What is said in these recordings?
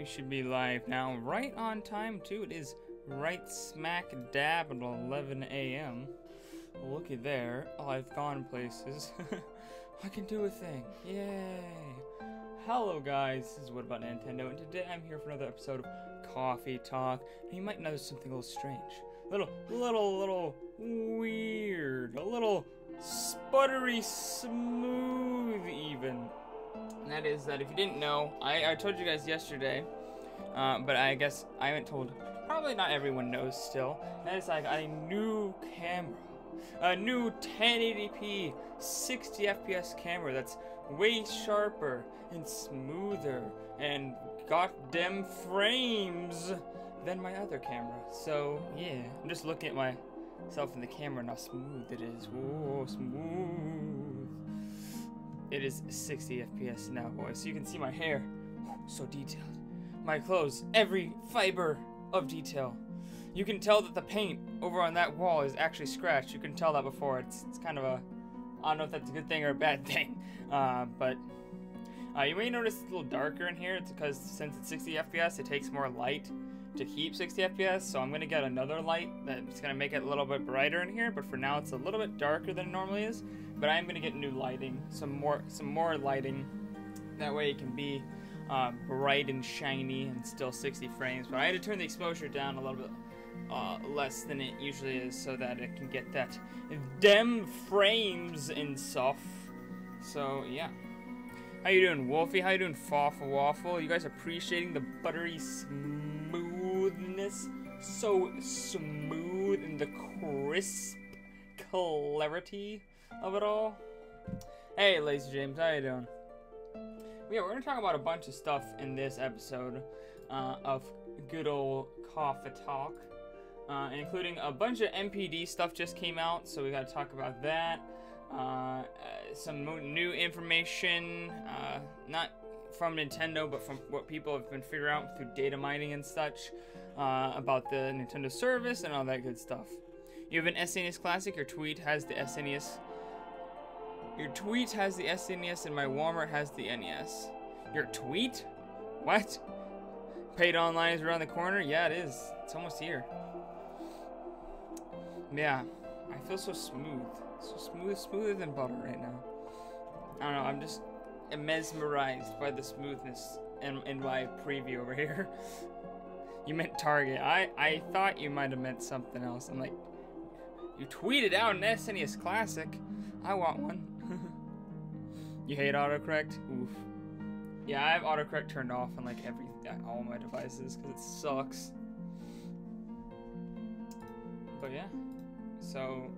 We should be live now, right on time too. It is right smack dab at 11 a.m. Looky there. Oh, I've gone places. I can do a thing. Yay. Hello guys, this is What About Nintendo, and today I'm here for another episode of Coffee Talk. And you might notice something a little strange. Little weird. A little sputtery smooth even. And that is that if you didn't know, I told you guys yesterday, but I guess I haven't told, probably not everyone knows still, that is I got a new camera. A new 1080p 60 FPS camera that's way sharper and smoother and goddamn frames than my other camera. So yeah, I'm just looking at myself in the camera and how smooth it is. Whoa, smooth. It is 60 FPS now, boys. So you can see my hair, so detailed. My clothes, every fiber of detail. You can tell that the paint over on that wall is actually scratched. You can tell that before. It's kind of a, I don't know if that's a good thing or a bad thing. But you may notice it's a little darker in here. It's because since it's 60 FPS, it takes more light to keep 60 FPS. So I'm going to get another light that's going to make it a little bit brighter in here. But for now, it's a little bit darker than it normally is. But I'm going to get new lighting, some more lighting. That way it can be bright and shiny and still 60 frames. But I had to turn the exposure down a little bit. Less than it usually is so that it can get that dem frames and stuff. So yeah, how you doing, Wolfie? How you doing, Fawful Waffle? You guys appreciating the buttery smoothness? So smooth and the crisp clarity of it all. Hey, Lazy James, how you doing? Yeah, we're gonna talk about a bunch of stuff in this episode of good old Coffee Talk. Including a bunch of MPD stuff just came out, so we got to talk about that. Some new information, not from Nintendo, but from what people have been figuring out through data mining and such, about the Nintendo service and all that good stuff. You have an SNES Classic. Your tweet has the SNES. Your tweet has the SNES, and my Walmart has the NES. Your tweet? What? Paid online is around the corner. Yeah, it is. It's almost here. Yeah, I feel so smooth. So smooth, smoother than butter right now. I don't know, I'm just mesmerized by the smoothness in my preview over here. You meant Target. I thought you might have meant something else. I'm like, you tweeted out an SNES Classic. I want one. You hate autocorrect? Oof. Yeah, I have autocorrect turned off on like all my devices because it sucks. But yeah. So,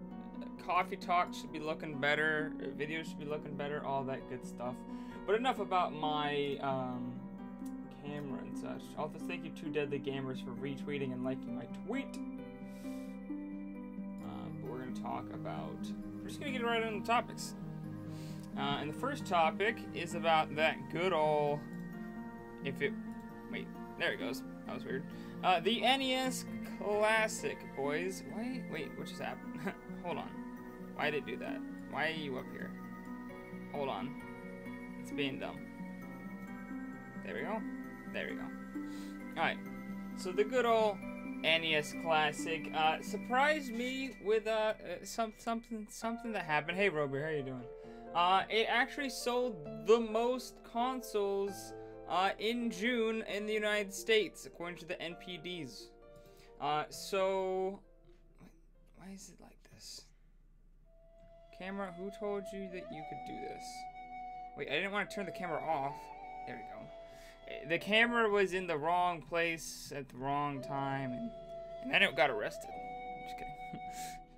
Coffee Talk should be looking better, videos should be looking better, all that good stuff. But enough about my camera and such. Also, thank you to Deadly Gamers for retweeting and liking my tweet. But we're going to talk about, we're just going to get right into the topics. And the first topic is about that good old, wait, there it goes. That was weird. The NES Classic, boys. Wait, what just happened? Hold on. Why did it do that? Why are you up here? Hold on. It's being dumb. There we go. There we go. Alright. So the good old NES Classic surprised me with something that happened. Hey, Roby, how you doing? It actually sold the most consoles in June in the United States, according to the NPDs. So, why is it like this? Camera, who told you that you could do this? Wait, I didn't want to turn the camera off. There we go. The camera was in the wrong place at the wrong time, and then it got arrested. I'm just kidding.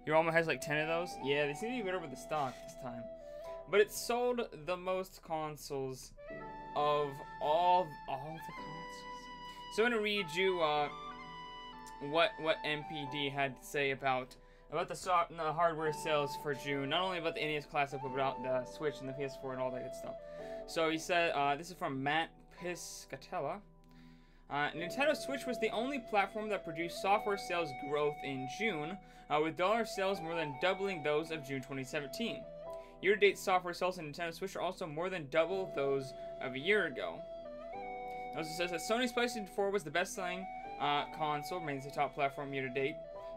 Your Alma has like 10 of those? Yeah, they seem to be better with the stock this time. But it sold the most consoles of all the consoles. So I'm gonna read you what MPD had to say about the hardware sales for June. Not only about the NES Classic, but about the Switch and the PS4 and all that good stuff. So he said, this is from Matt Piscatella. Nintendo Switch was the only platform that produced software sales growth in June, with dollar sales more than doubling those of June 2017. Year-to-date software sales in Nintendo Switch are also more than double those of a year ago. Also says that Sony's PlayStation 4 was the best-selling console, remains the top platform year to date.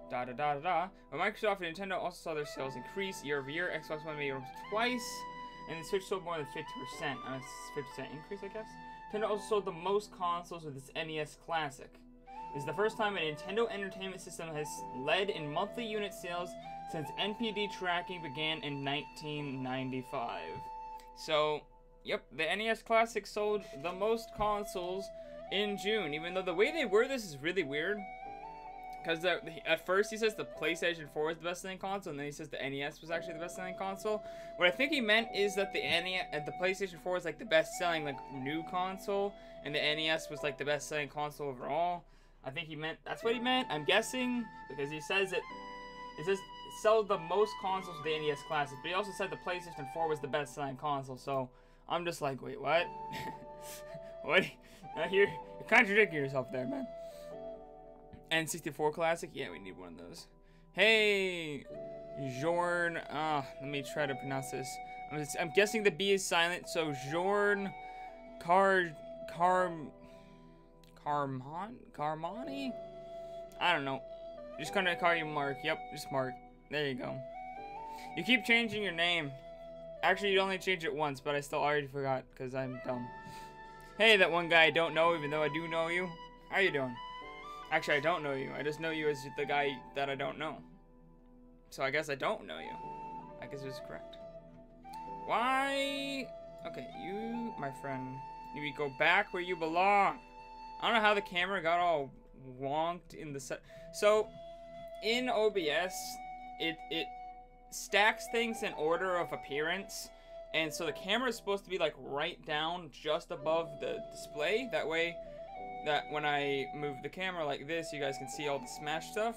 Da da da da da. But Microsoft and Nintendo also saw their sales increase year over year. Xbox One made it twice, and the Switch sold more than 50%. 50% increase, I guess. Nintendo also sold the most consoles with its NES Classic. This is the first time a Nintendo Entertainment System has led in monthly unit sales since NPD tracking began in 1995. So, yep, the NES Classic sold the most consoles in June, even though the way they word this is really weird. Because at first he says the PlayStation 4 is the best-selling console, and then he says the NES was actually the best-selling console. What I think he meant is that the PlayStation 4 is like the best-selling like new console, and the NES was like the best-selling console overall. I think he meant that's what he meant. I'm guessing because he says it says it sold the most consoles with the NES Classic, but he also said the PlayStation 4 was the best-selling console. So I'm just like, wait, what? What? You're contradicting yourself there, man. N64 Classic? Yeah, we need one of those. Hey, Jorn. Let me try to pronounce this. I'm guessing the B is silent, so Jorn Carmani? I don't know. Just gonna call you Mark. Yep, just Mark. There you go. You keep changing your name. Actually, you only changed it once, but I still already forgot because I'm dumb. Hey, that one guy I don't know, even though I do know you. How you doing? Actually, I don't know you. I just know you as the guy that I don't know. So I guess I don't know you. I guess it's correct. Why? Okay, you, my friend, need to go back where you belong. I don't know how the camera got all wonked in the set. So, in OBS, it stacks things in order of appearance. And so the camera is supposed to be like right down just above the display. That way, that when I move the camera like this, you guys can see all the Smash stuff.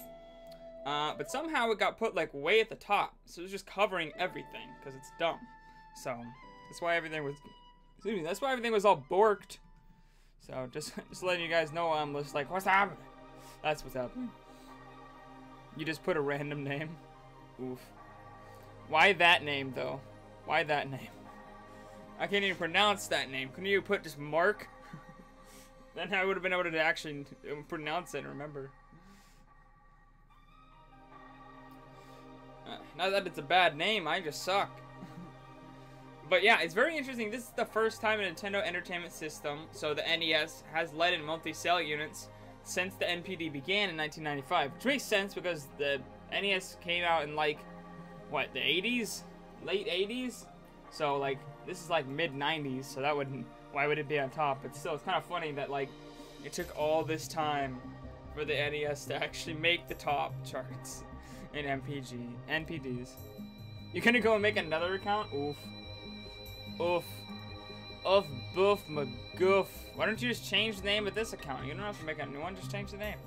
But somehow it got put like way at the top, so it's just covering everything because it's dumb. So that's why everything was, excuse me, that's why everything was all borked. So just letting you guys know, I'm just like, what's happening? That's what's happening. You just put a random name. Oof. Why that name though? Why that name? I can't even pronounce that name. Couldn't you put just Mark? Then I would have been able to actually pronounce it and remember. Not that it's a bad name, I just suck. But yeah, it's very interesting. This is the first time a Nintendo Entertainment System, so the NES, has led in monthly sale units since the NPD began in 1995. Which makes sense because the NES came out in like, what, the 80s? Late 80s? So like, this is like mid 90s, so that wouldn't, why would it be on top? But still, it's kind of funny that like, it took all this time for the NES to actually make the top charts in NPDs. You gonna go and make another account? Oof. Oof. Oof, boof, magoof. Why don't you just change the name of this account? You don't have to make a new one, just change the name.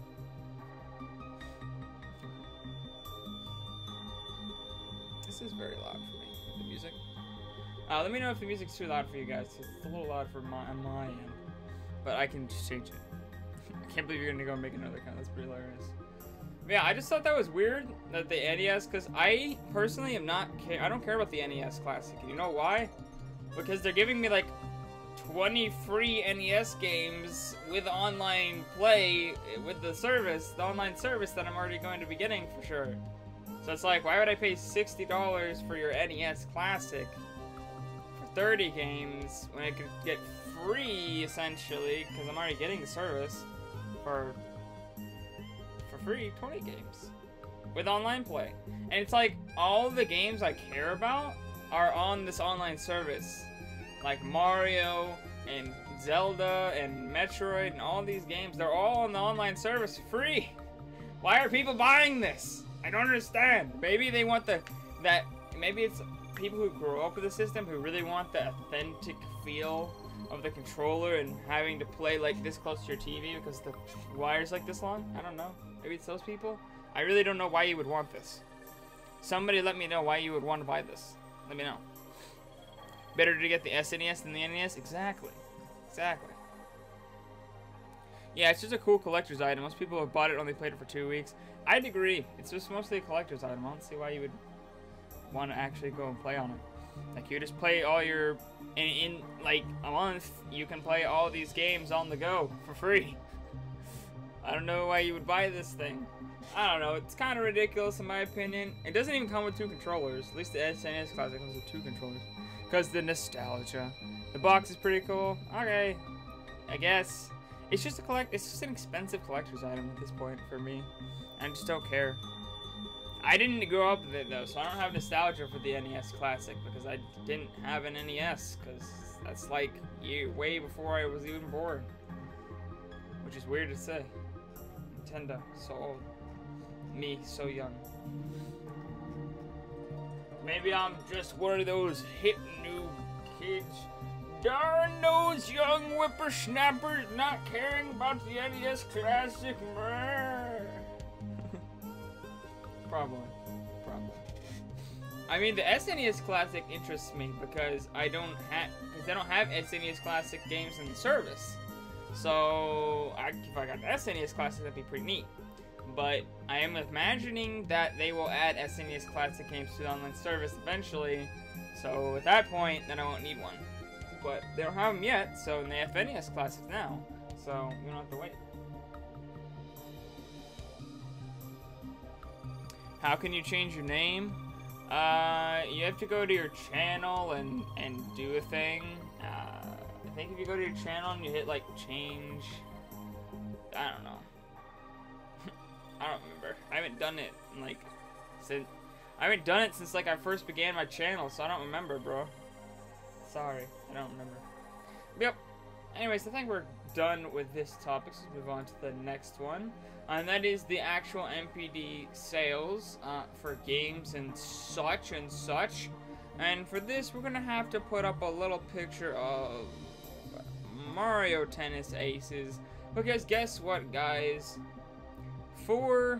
This is very loud for me, the music. Let me know if the music's too loud for you guys. It's a little loud for on my end. But I can just change it. I can't believe you're gonna go and make another account. That's pretty hilarious. But yeah, I just thought that was weird that the NES, because I personally am not, I don't care about the NES Classic. You know why? Because they're giving me like 20 free NES games with online play with the service, the online service that I'm already going to be getting for sure. So it's like, why would I pay $60 for your NES Classic for 30 games when I could get free essentially, because I'm already getting the service for free 20 games with online play. And it's like all the games I care about are on this online service, like Mario and Zelda and Metroid and all these games. They're all on the online service free. Why are people buying this? I don't understand. Maybe they want maybe it's people who grow up with the system who really want the authentic feel of the controller and having to play like this close to your TV because the wire's like this long. I don't know. Maybe it's those people. I really don't know why you would want this. Somebody let me know why you would want to buy this. Let me know. Better to get the SNES than the NES? Exactly. Exactly. Yeah, it's just a cool collector's item. Most people have bought it, only played it for 2 weeks. I'd agree. It's just mostly a collector's item. I don't see why you would want to actually go and play on it. Like, you just play all your, in like a month, you can play all these games on the go for free. I don't know why you would buy this thing. I don't know, it's kind of ridiculous in my opinion. It doesn't even come with 2 controllers. At least the SNES Classic comes with 2 controllers. Because the nostalgia. The box is pretty cool. Okay, I guess. It's just it's just an expensive collector's item at this point for me. I just don't care. I didn't grow up with it though, so I don't have nostalgia for the NES Classic because I didn't have an NES, because that's like way before I was even born. Which is weird to say. Nintendo, so old. Me, so young. Maybe I'm just one of those hip new kids. Darn those young whippersnappers not caring about the NES Classic. Probably. I mean, the SNES Classic interests me because they don't have SNES Classic games in the service. So if I got the SNES Classic, that'd be pretty neat. But I am imagining that they will add SNES Classic games to the online service eventually. So at that point, then I won't need one. But they don't have them yet, so they have NES Classics now. So we don't have to wait. How can you change your name? You have to go to your channel and do a thing. I think if you go to your channel and you hit like change, I don't know. I don't remember. I haven't done it in, like since like I first began my channel, so I don't remember, bro. Sorry, I don't remember. Yep. Anyways, I think we're done with this topic, so let's move on to the next one. And that is the actual MPD sales for games and such. And for this, we're going to have to put up a little picture of Mario Tennis Aces. Because guess what, guys? For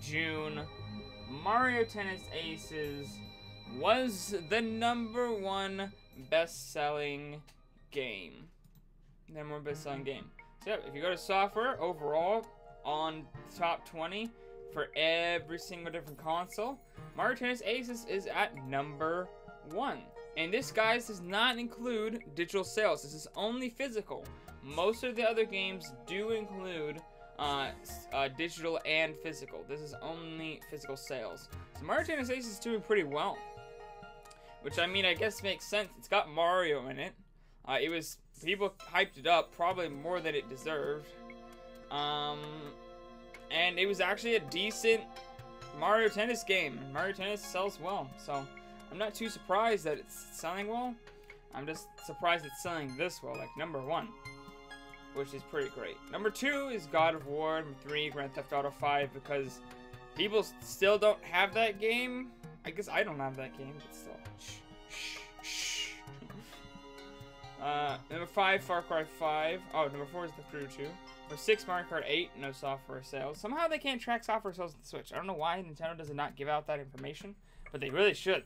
June, Mario Tennis Aces was the #1 best-selling game. #1 best-selling game. So if you go to software, overall, on top 20 for every single different console, Mario Tennis Aces is at #1. And this, guys, does not include digital sales. This is only physical. Most of the other games do include digital and physical. This is only physical sales. So Mario Tennis Aces is doing pretty well. Which, I mean, I guess makes sense. It's got Mario in it. People hyped it up probably more than it deserved. And it was actually a decent Mario Tennis game. And Mario Tennis sells well. So I'm not too surprised that it's selling well. I'm just surprised it's selling this well, like #1. Which is pretty great. #2 is God of War. #3, Grand Theft Auto 5, because people still don't have that game. I guess I don't have that game, but still. Shh. #5, Far Cry 5. Oh, #4 is The Crew 2. #6, Mario Kart 8, no software sales. Somehow they can't track software sales on the Switch. I don't know why Nintendo does not give out that information, but they really should.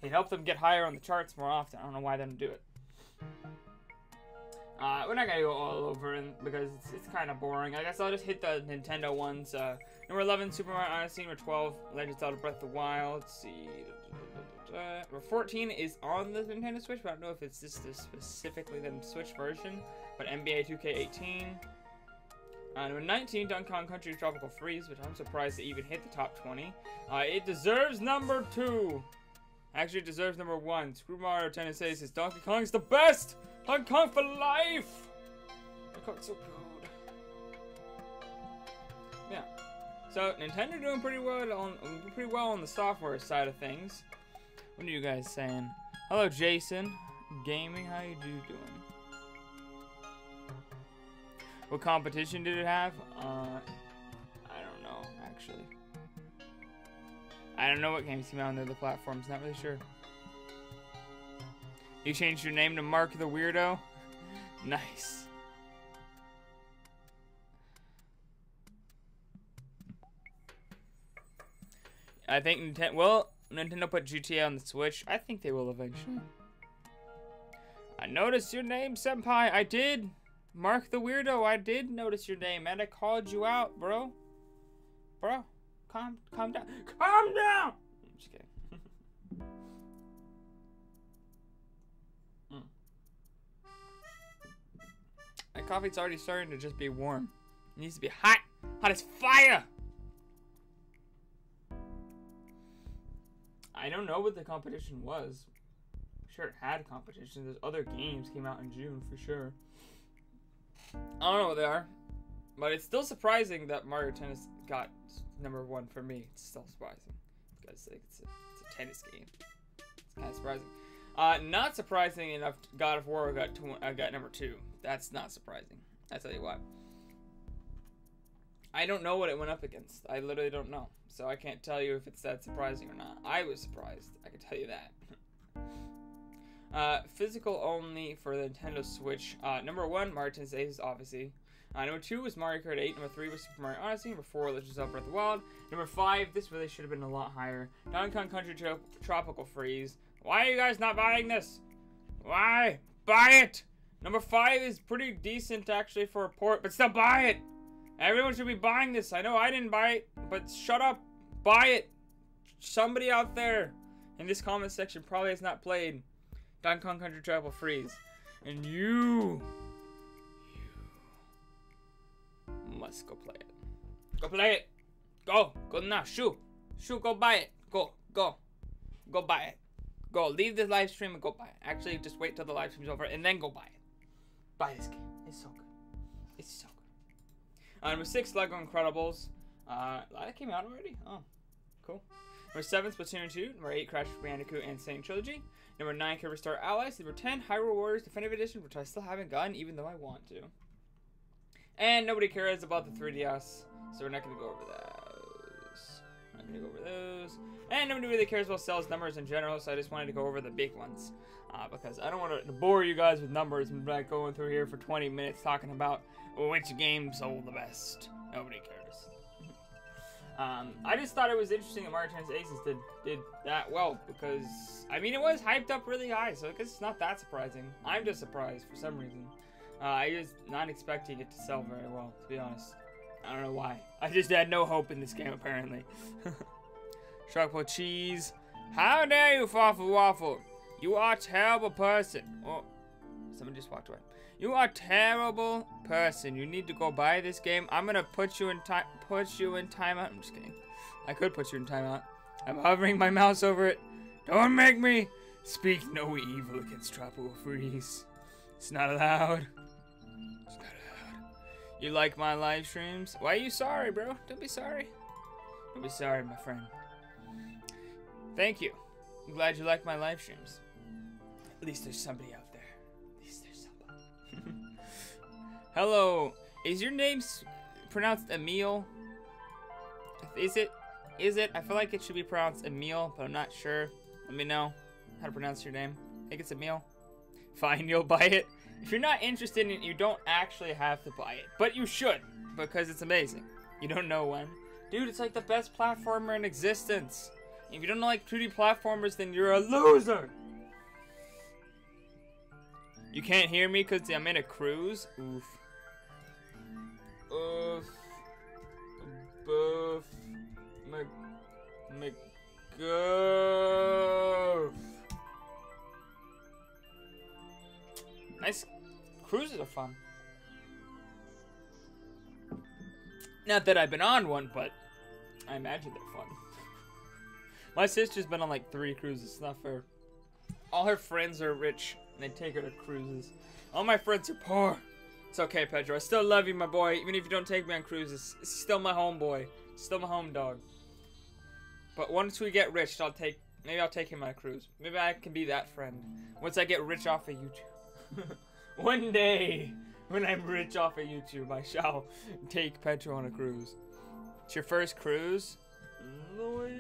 It'd help them get higher on the charts more often. I don't know why they don't do it. We're not gonna go all over because it's kind of boring. I guess I'll just hit the Nintendo ones. #11, Super Mario Odyssey. #12, Legend of Zelda Breath of the Wild. Let's see. #14 is on the Nintendo Switch, but I don't know if it's just specifically the Switch version. But NBA 2K18. #19, Donkey Kong Country Tropical Freeze, which I'm surprised to even hit the top 20. It deserves #2. Actually, it deserves #1. Screw Mario Tennis Aces. Donkey Kong's the best! Donkey Kong for life! Donkey Kong's so good. Yeah. So, Nintendo doing pretty well on the software side of things. What are you guys saying? Hello, Jason. Gaming, how you doing? What competition did it have? I don't know, actually. I don't know what games came out on the other platforms. Not really sure. You changed your name to Mark the Weirdo? Nice. I think Nintendo put GTA on the Switch. I think they will eventually. I noticed your name, Senpai. I did. Mark the Weirdo, I did notice your name, and I called you out, bro. Calm down. Calm down! I'm just kidding. coffee's already starting to just be warm. It needs to be hot. Hot as fire! I don't know what the competition was. I'm sure it had competition. There's other games came out in June for sure. I don't know what they are. But it's still surprising that Mario Tennis got #1 for me. It's still surprising. Because it's a tennis game. It's kind of surprising. Not surprising enough, God of War got #2. That's not surprising. I tell you what. I don't know what it went up against. I literally don't know. So I can't tell you if it's that surprising or not. I was surprised. I can tell you that. Physical only for the Nintendo Switch. #1, Mario Tennis Aces, obviously. #2 was Mario Kart 8. #3 was Super Mario Odyssey. #4, Legend of Zelda Breath of the Wild. #5, this really should have been a lot higher. Donkey Kong Country Tropical Freeze. Why are you guys not buying this? Why? Buy it! #5 is pretty decent actually for a port, but still buy it! Everyone should be buying this. I know I didn't buy it, but shut up. Buy it. Somebody out there in this comment section probably has not played Donkey Kong Country Tropical Freeze. And you must go play it. Go play it. Go now. Shoo, go buy it. Go buy it. Go, leave this live stream and go buy it. Actually, just wait till the live stream's over and then go buy it. Buy this game. It's so good. It's so good. #6, Lego Incredibles. That came out already? Oh, cool. #7, Splatoon 2. #8, Crash Bandicoot and Insane Trilogy. #9, Kirby Star Allies. #10, Hyrule Warriors Definitive Edition, which I still haven't gotten, even though I want to. And nobody cares about the 3DS, so we're not going to go over those. And nobody really cares about sales numbers in general, so I just wanted to go over the big ones. Because I don't want to bore you guys with numbers and like going through here for 20 minutes talking about which game sold the best. Nobody cares. I just thought it was interesting that Mario Tennis Aces did that well, because I mean it was hyped up really high, so I guess it's not that surprising. I'm just surprised for some reason. I was not expecting it to sell very well, to be honest. I don't know why. I just had no hope in this game apparently. Chocolate cheese. How dare you, Fawful Waffle? You are a terrible person. Oh, someone just walked away. You are a terrible person. You need to go buy this game. I'm gonna put you in timeout. I'm just kidding. I could put you in timeout. I'm hovering my mouse over it. Don't make me speak no evil against Tropical Freeze. It's not allowed. It's not allowed. You like my live streams? Why are you sorry, bro? Don't be sorry. Don't be sorry, my friend. Thank you. I'm glad you like my live streams. At least there's somebody out there. At least there's somebody. Hello. Is your name pronounced Emil? Is it? I feel like it should be pronounced Emil, but I'm not sure. Let me know how to pronounce your name. I think it's Emil. Fine, you'll buy it. If you're not interested in it, you don't actually have to buy it. But you should, because it's amazing. You don't know when. Dude, it's like the best platformer in existence. If you don't like 2D platformers, then you're a loser. You can't hear me because I'm in a cruise? Oof. Oof. Boof. McGoof. Nice. Cruises are fun. Not that I've been on one, but I imagine they're fun. My sister's been on like 3 cruises. It's not fair. All her friends are rich, and they take her to cruises. All my friends are poor. It's okay, Pedro. I still love you, my boy. Even if you don't take me on cruises, it's still my homeboy. Still my home dog. But once we get rich, maybe I'll take him on a cruise. Maybe I can be that friend. Once I get rich off of YouTube. One day, when I'm rich off of YouTube, I shall take Pedro on a cruise. It's your first cruise? Nice.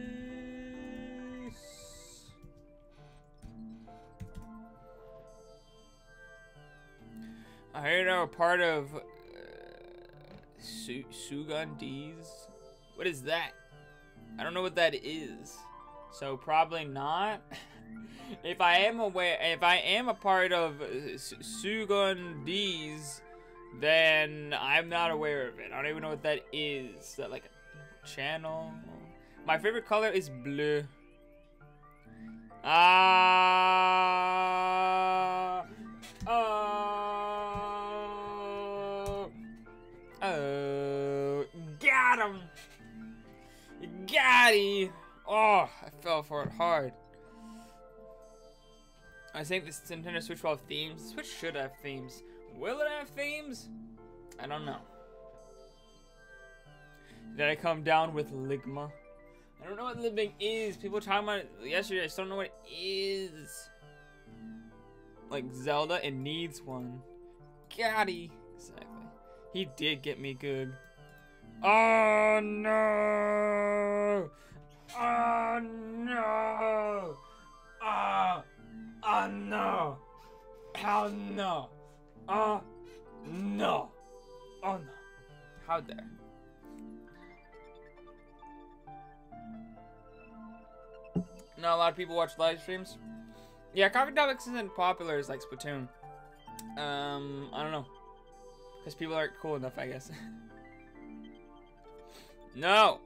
I heard I'm a part of Sugun D's. What is that? I don't know what that is. So probably not. If I am a part of Sugun D's, then I'm not aware of it. I don't even know what that is. Is that like a channel? My favorite color is blue. him! You got him! Oh, I fell for it hard. I think this Nintendo Switch will have themes. The Switch should have themes. Will it have themes? I don't know. Did I come down with Ligma? I don't know what living is. People were talking about it yesterday. I just don't know what it is. Like Zelda, it needs one. Got he. Exactly. He did get me good. Oh no! Oh no! Oh no! How no! Oh no! Oh no! How dare! Not a lot of people watch live streams. Yeah, Coffee Topics isn't popular as like Splatoon. I don't know. Because people aren't cool enough, I guess. No!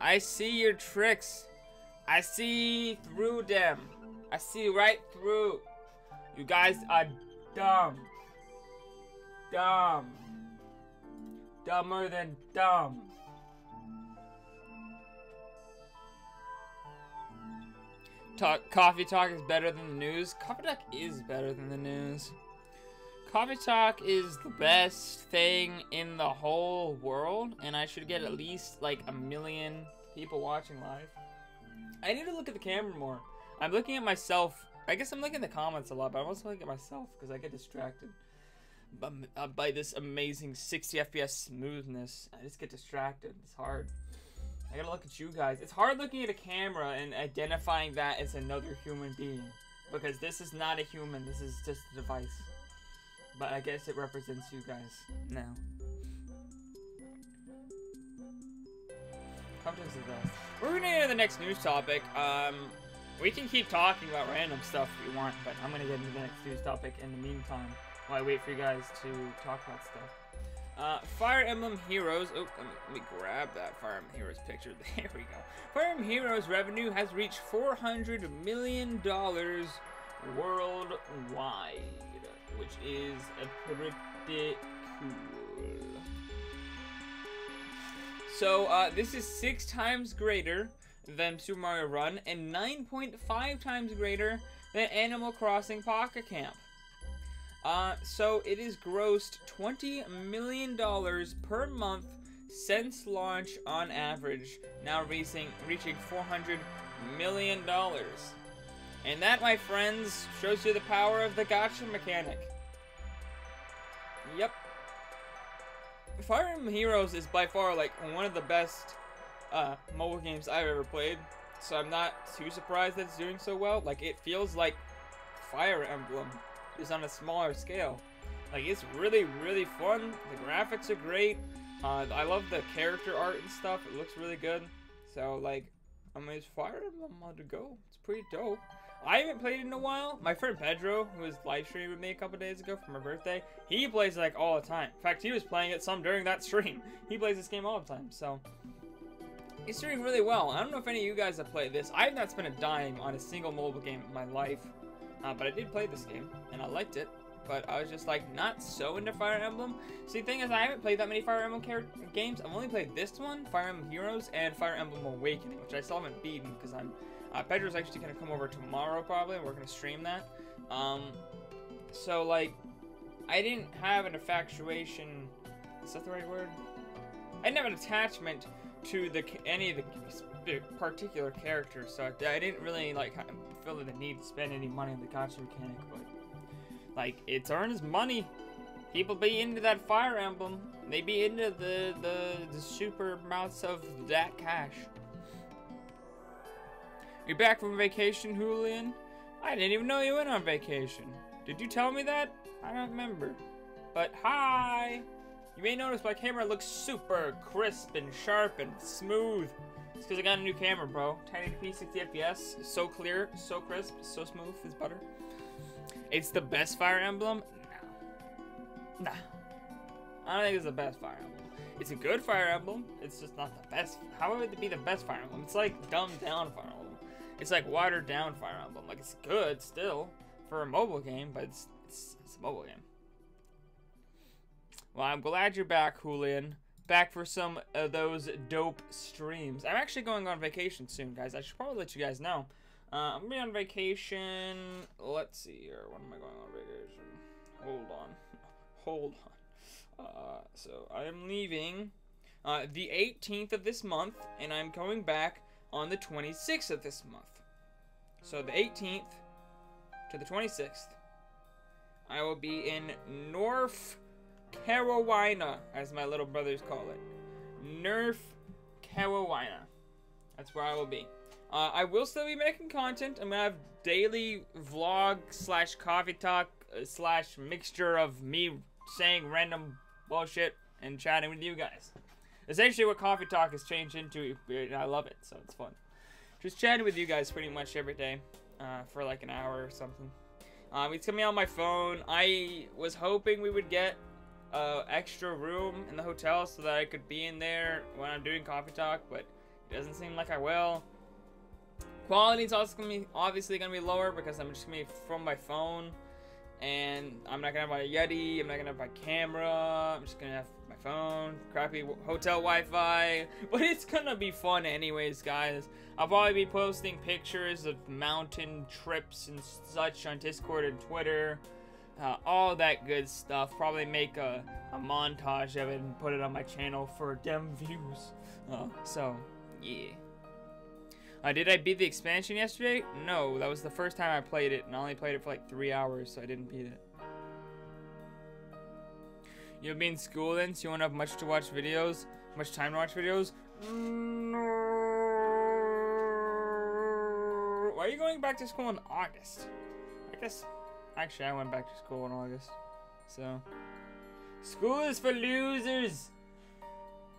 I see your tricks. I see through them. I see right through. You guys are dumb. Dumb. Dumber than dumb. Coffee Talk is better than the news. Coffee Talk is better than the news. Coffee Talk is the best thing in the whole world, and I should get at least like 1 million people watching live. I need to look at the camera more. I'm looking at myself. I guess I'm looking at the comments a lot, but I'm also looking at myself because I get distracted by this amazing 60 FPS smoothness. I just get distracted. It's hard. I gotta look at you guys. It's hard looking at a camera and identifying that as another human being. Because this is not a human, this is just a device. But I guess it represents you guys now. Compton's the best. We're gonna get to the next news topic. We can keep talking about random stuff if you want, but I'm gonna get into the next news topic in the meantime while I wait for you guys to talk about stuff. Fire Emblem Heroes. Oh, let me grab that Fire Emblem Heroes picture. There we go. Fire Emblem Heroes revenue has reached $400 million worldwide, which is pretty cool. So, this is 6 times greater than Super Mario Run and 9.5 times greater than Animal Crossing Pocket Camp. So it has grossed $20 million per month since launch on average, now reaching $400 million. And that, my friends, shows you the power of the gacha mechanic. Yep. Fire Emblem Heroes is by far, like, one of the best mobile games I've ever played, so I'm not too surprised that it's doing so well. Like, it feels like Fire Emblem is on a smaller scale. Like, it's really, really fun. The graphics are great. I love the character art and stuff. It looks really good. So, like, I mean, it's Fire Emblem on to go. It's pretty dope. I haven't played it in a while. My friend Pedro, who was live streaming with me a couple days ago for my birthday, he plays it like all the time. In fact, he was playing it some during that stream. He plays this game all the time, so it's doing really well. I don't know if any of you guys have played this. I have not spent a dime on a single mobile game in my life, but I did play this game, and I liked it. But I was just like not so into Fire Emblem. See, the thing is, I haven't played that many Fire Emblem games. I've only played this one, Fire Emblem Heroes, and Fire Emblem Awakening, which I still haven't beaten because I'm. Pedro's actually gonna come over tomorrow probably, and we're gonna stream that. So like, I didn't have an infatuation. Is that the right word? I didn't have an attachment to any of the particular characters, so I didn't really like feel the need to spend any money on the gacha mechanic. But like, it's earned its money. People be into that Fire Emblem. They be into the super amounts of that cash. You're back from vacation, Julian? I didn't even know you went on vacation. Did you tell me that? I don't remember. But hi! You may notice my camera looks super crisp and sharp and smooth. It's because I got a new camera, bro. 1080p 60 FPS. So clear, so crisp, so smooth as butter. It's the best Fire Emblem? No. Nah. I don't think it's the best Fire Emblem. It's a good Fire Emblem. It's just not the best. How would it be the best Fire Emblem? It's like dumbed down Fire Emblem. It's like watered down Fire Emblem. Like, it's good still for a mobile game, but it's a mobile game. Well, I'm glad you're back, Julian. Back for some of those dope streams. I'm actually going on vacation soon, guys. I should probably let you guys know. I'm gonna be on vacation. Let's see here. When am I going on vacation? Hold on. So I am leaving the 18th of this month, and I'm coming back on the 26th of this month. So the 18th to the 26th, I will be in North Carolina, as my little brothers call it. North Carolina. That's where I will be. I will still be making content. I'm gonna have daily vlog / coffee talk / mixture of me saying random bullshit and chatting with you guys. Essentially what coffee talk has changed into, and I love it, so it's fun. Just chatting with you guys pretty much every day for like an hour or something. It's coming on my phone. I was hoping we would get extra room in the hotel so that I could be in there when I'm doing coffee talk, but it doesn't seem like I will. Quality is also obviously gonna be lower because I'm just gonna be from my phone, and I'm not gonna have my Yeti. I'm not gonna have my camera. I'm just gonna have my phone, crappy hotel Wi-Fi. But it's gonna be fun anyways, guys. I'll probably be posting pictures of mountain trips and such on Discord and Twitter. All that good stuff. Probably make a montage of it and put it on my channel for dem views. So, yeah. Did I beat the expansion yesterday? No, that was the first time I played it, and I only played it for like 3 hours, so I didn't beat it. You'll be in school then, so you won't have much to watch videos? Much time to watch videos? No. Why are you going back to school in August? I guess... Actually, I went back to school in August, so... School is for losers!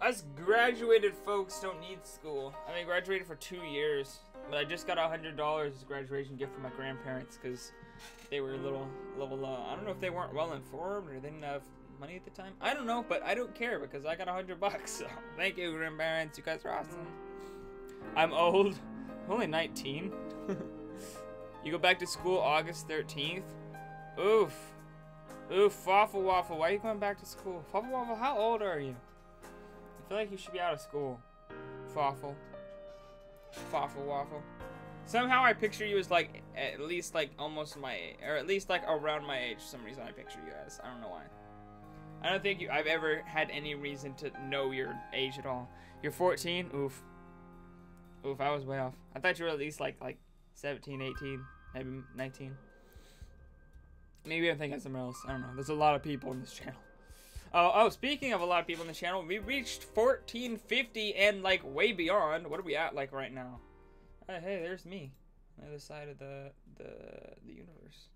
Us graduated folks don't need school. I mean, graduated for 2 years, but I just got $100 as a graduation gift from my grandparents because they were a little, I don't know if they weren't well informed or they didn't have money at the time. I don't know, but I don't care because I got $100, so thank you, grandparents. You guys are awesome. I'm old. I'm only 19. You go back to school August 13th? Oof. Oof, Waffle Waffle. Why are you going back to school? Waffle Waffle, how old are you? I feel like you should be out of school. Waffle. Waffle Waffle. Somehow I picture you as like, at least like almost my age, or at least like around my age. For some reason I picture you as. I don't know why. I don't think I've ever had any reason to know your age at all. You're 14? Oof. Oof, I was way off. I thought you were at least like 17, 18, maybe 19. Maybe I'm thinking somewhere else. I don't know. There's a lot of people in this channel. Oh, speaking of a lot of people in the channel, we reached 1450 and like way beyond. What are we at like right now? Hey, there's me on the other side of the universe.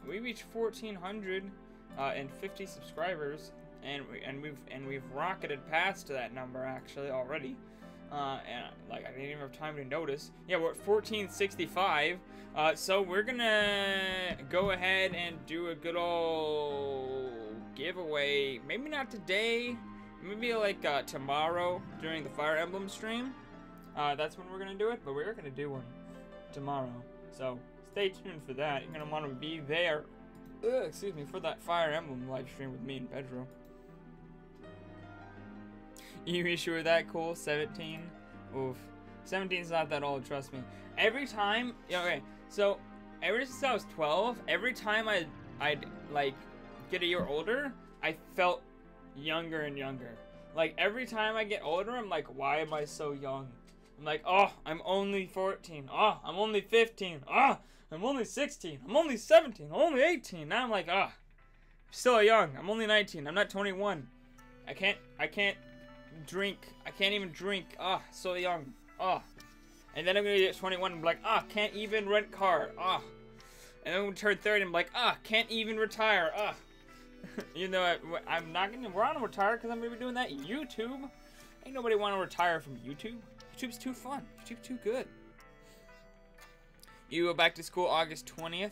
We reached 1450 subscribers, and we've rocketed past that number actually already. And like I didn't even have time to notice. Yeah, we're at 1465. So we're gonna go ahead and do a good old giveaway. Maybe not today. Maybe like tomorrow during the Fire Emblem stream. That's when we're gonna do it. But we're gonna do one tomorrow. So stay tuned for that. You're gonna want to be there. Excuse me, for that Fire Emblem live stream with me and Pedro. You sure that cool? 17? Oof. 17's not that old, trust me. Every time, okay, so ever since I was 12, every time I'd like get a year older, I felt younger and younger. Like every time I get older, I'm like, why am I so young? I'm like, oh, I'm only 14. Oh, I'm only 15. Oh, I'm only 16. I'm only 17. I'm only 18. Now I'm like, oh, I'm still young. I'm only 19. I'm not 21. I can't drink. I can't even drink. Ah, oh, so young. Ah. Oh. And then I'm gonna get 21 and be like, ah, oh, can't even rent car. Ah. Oh. And then I'm gonna turn 30 and I'm like, ah, oh, can't even retire. Ah. Oh. You know, I'm not gonna retire because I'm gonna be doing that YouTube. Ain't nobody want to retire from YouTube. YouTube's too fun. YouTube's too good. You go back to school August 20th.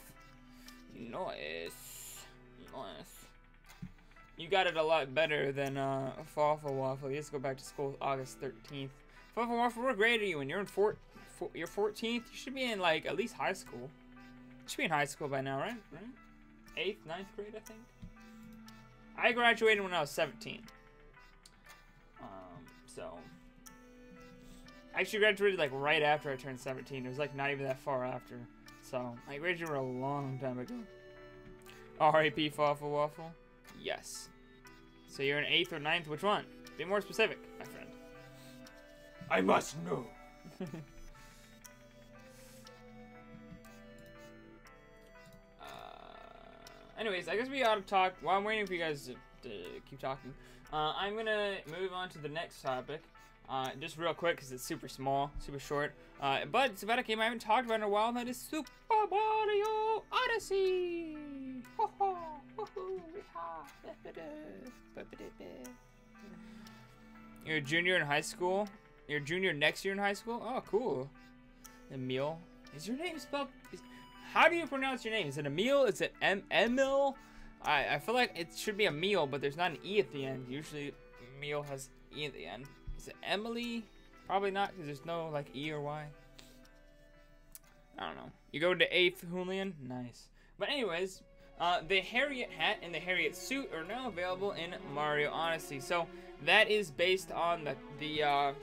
Nice. Nice. You got it a lot better than Waffle Waffle. You just go back to school August 13th. Waffle Waffle, what grade are you in? You're in you're 14th. You should be in like at least high school. You should be in high school by now, right? 8th, 9th grade, I think. I graduated when I was 17. So, I actually graduated like right after I turned 17. It was like not even that far after. So, I graduated a long time ago. R.I.P. Waffle Waffle? Yes. So you're in 8th or 9th? Which one? Be more specific, my friend. I must know. Anyways, I guess we ought to talk. While I'm waiting for you guys to keep talking, I'm gonna move on to the next topic. Just real quick, because it's super small, super short. But it's about a game I haven't talked about in a while, and that is Super Mario Odyssey! Ho ho! You're a junior in high school? You're a junior next year in high school? Oh, cool. Emil. Is your name spelled... How do you pronounce your name? Is it Emil? Is it Emil? I feel like it should be Emil, but there's not an E at the end. Usually, Emil has E at the end. Is it Emily? Probably not, because there's no, like, E or Y. I don't know. You go to 8th, Julian? Nice. But anyways, the Harriet hat and the Harriet suit are now available in Mario Odyssey. So, that is based on the